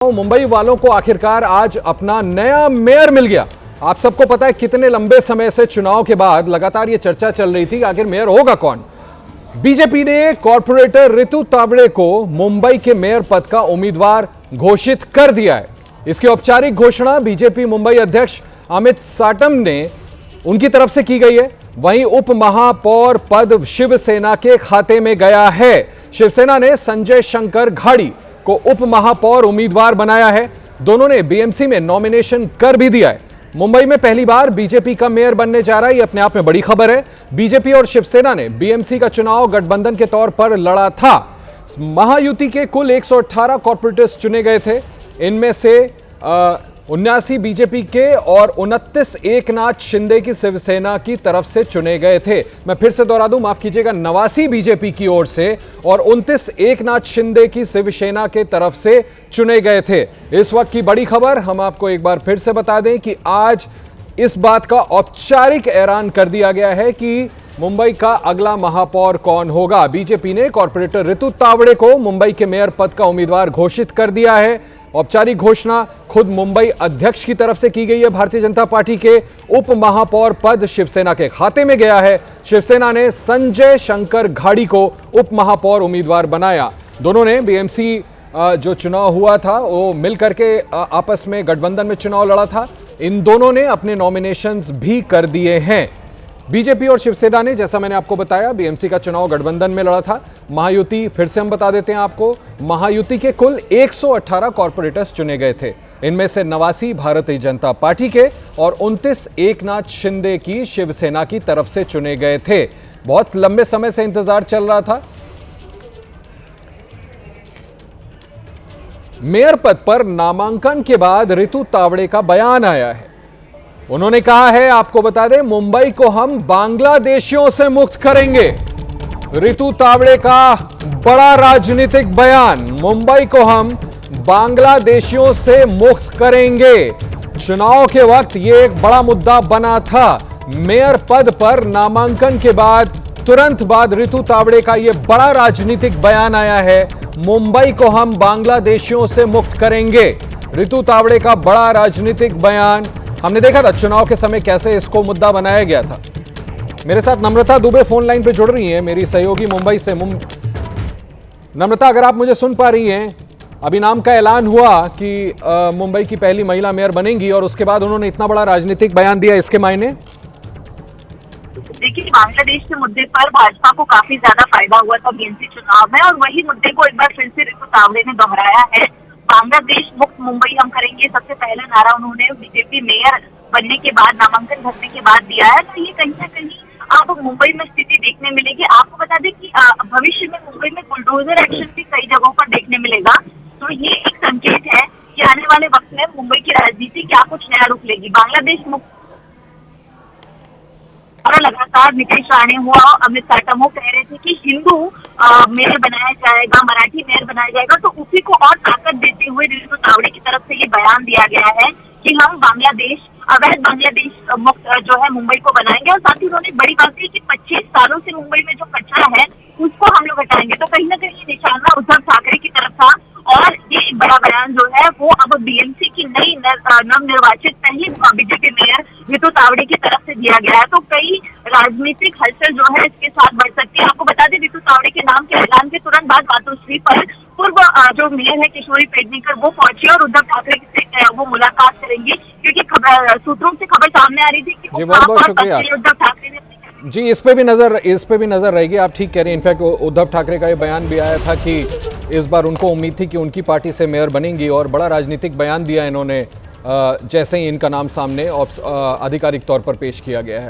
मुंबई वालों को आखिरकार आज अपना नया मेयर मिल गया। आप सबको पता है कितने लंबे समय से चुनाव के बाद लगातार ये चर्चा चल रही थी आखिर मेयर होगा कौन। बीजेपी ने कॉर्पोरेटर रितु तावड़े को मुंबई के मेयर पद का उम्मीदवार घोषित कर दिया है। इसकी औपचारिक घोषणा बीजेपी मुंबई अध्यक्ष अमित साटम ने उनकी तरफ से की गई है। वहीं उप महापौर पद शिवसेना के खाते में गया है। शिवसेना ने संजय शंकर घाड़ी को उप महापौर उम्मीदवार बनाया है। दोनों ने बीएमसी में नॉमिनेशन कर भी दिया है। मुंबई में पहली बार बीजेपी का मेयर बनने जा रहा है, यह अपने आप में बड़ी खबर है। बीजेपी और शिवसेना ने बीएमसी का चुनाव गठबंधन के तौर पर लड़ा था। महायुति के कुल 118 कॉर्पोरेटर्स चुने गए थे। इनमें से 79 बीजेपी के और 29 एकनाथ शिंदे की शिवसेना की तरफ से चुने गए थे। मैं फिर से दोहरा दूं, माफ कीजिएगा, 89 बीजेपी की ओर से और 29 एकनाथ शिंदे की शिवसेना के तरफ से चुने गए थे। इस वक्त की बड़ी खबर हम आपको एक बार फिर से बता दें कि आज इस बात का औपचारिक ऐलान कर दिया गया है कि मुंबई का अगला महापौर कौन होगा। बीजेपी ने कॉर्पोरेटर रितु तावड़े को मुंबई के मेयर पद का उम्मीदवार घोषित कर दिया है। औपचारिक घोषणा खुद मुंबई अध्यक्ष की तरफ से की गई है। भारतीय जनता पार्टी के उप महापौर पद शिवसेना के खाते में गया है। शिवसेना ने संजय शंकर घाड़ी को उप महापौर उम्मीदवार बनाया। दोनों ने बीएमसी जो चुनाव हुआ था वो मिलकर के आपस में गठबंधन में चुनाव लड़ा था। इन दोनों ने अपने नॉमिनेशंस भी कर दिए हैं। बीजेपी और शिवसेना ने, जैसा मैंने आपको बताया, बीएमसी का चुनाव गठबंधन में लड़ा था। महायुति, फिर से हम बता देते हैं आपको, महायुति के कुल 118 कॉर्पोरेटर्स चुने गए थे। इनमें से 89 भारतीय जनता पार्टी के और 29 एकनाथ शिंदे की शिवसेना की तरफ से चुने गए थे। बहुत लंबे समय से इंतजार चल रहा था। मेयर पद पर नामांकन के बाद रितु तावड़े का बयान आया है। उन्होंने कहा है, आपको बता दें, मुंबई को हम बांग्लादेशियों से मुक्त करेंगे। रितु तावड़े का बड़ा राजनीतिक बयान, मुंबई को हम बांग्लादेशियों से मुक्त करेंगे। चुनाव के वक्त यह एक बड़ा मुद्दा बना था। मेयर पद पर नामांकन के बाद तुरंत बाद रितु तावड़े का यह बड़ा राजनीतिक बयान आया है, मुंबई को हम बांग्लादेशियों से मुक्त करेंगे। रितु तावड़े का बड़ा राजनीतिक बयान। हमने देखा था चुनाव के समय कैसे इसको मुद्दा बनाया गया था। मेरे साथ नम्रता दुबे फोन लाइन पे जुड़ रही हैं, मेरी सहयोगी मुंबई से। नम्रता, अगर आप मुझे सुन पा रही हैं, अभी नाम का ऐलान हुआ कि मुंबई की पहली महिला मेयर बनेंगी और उसके बाद उन्होंने इतना बड़ा राजनीतिक बयान दिया, इसके मायने? देखिए, बांग्लादेश के मुद्दे पर भाजपा को काफी ज्यादा फायदा हुआ था बीएमसी चुनाव में, और वही मुद्दे को एक बार फिर से रितु तावड़े ने दोहराया है। बांग्लादेश मुक्त मुंबई हम करेंगे, सबसे पहला नारा उन्होंने बीजेपी मेयर बनने के बाद, नामांकन भरने के बाद दिया है। तो ये कहीं ना कहीं अब मुंबई में स्थिति देखने मिलेगी। आपको बता दें कि भविष्य में मुंबई में बुलडोजर एक्शन भी कई जगहों पर देखने मिलेगा। तो ये एक संकेत है कि आने वाले वक्त में मुंबई की राजनीति क्या कुछ नया रूप लेगी। बांग्लादेश मुक्त लगातार नीतीश राणे हुआ, अमित साटम कह रहे थे कि हिंदू मेयर बनाया जाएगा, मराठी मेयर बनाया जाएगा। तो उसी को और ताकत देते हुए रितु तावड़े की तरफ से ये बयान दिया गया है कि हम बांग्लादेश, अवैध बांग्लादेश मुक्त जो है मुंबई को बनाएंगे। और साथ ही उन्होंने बड़ी बात की कि 25 सालों से मुंबई में जो कचरा है उसको हम लोग हटाएंगे। तो कहीं ना कहीं ये निशाना उद्धव ठाकरे की तरफ था, और ये बड़ा बयान जो है वो अब बीएमसी की नई नवनिर्वाचित पहली बीजेपी मेयर रितु तावड़े की तरफ से दिया गया है। तो कई राजनीतिक हलचल जो है इसके साथ बढ़ सकती है। आपको बता दें, रितु तावड़े के नाम के ऐलान के तुरंत बाद मातोश्री पर पूर्व जो मेयर है किशोरी पेडनेकर वो पहुंची और उद्धव ठाकरे से वो मुलाकात करेंगी, क्योंकि सूत्रों से खबर सामने आ रही थी कि उद्धव ठाकरे ने जी इस पे भी नजर रहेगी। आप ठीक कह रहे हैं। इनफैक्ट उद्धव ठाकरे का ये बयान भी आया था कि इस बार उनको उम्मीद थी कि उनकी पार्टी से मेयर बनेंगी, और बड़ा राजनीतिक बयान दिया इन्होंने जैसे ही इनका नाम सामने आधिकारिक तौर पर पेश किया गया है।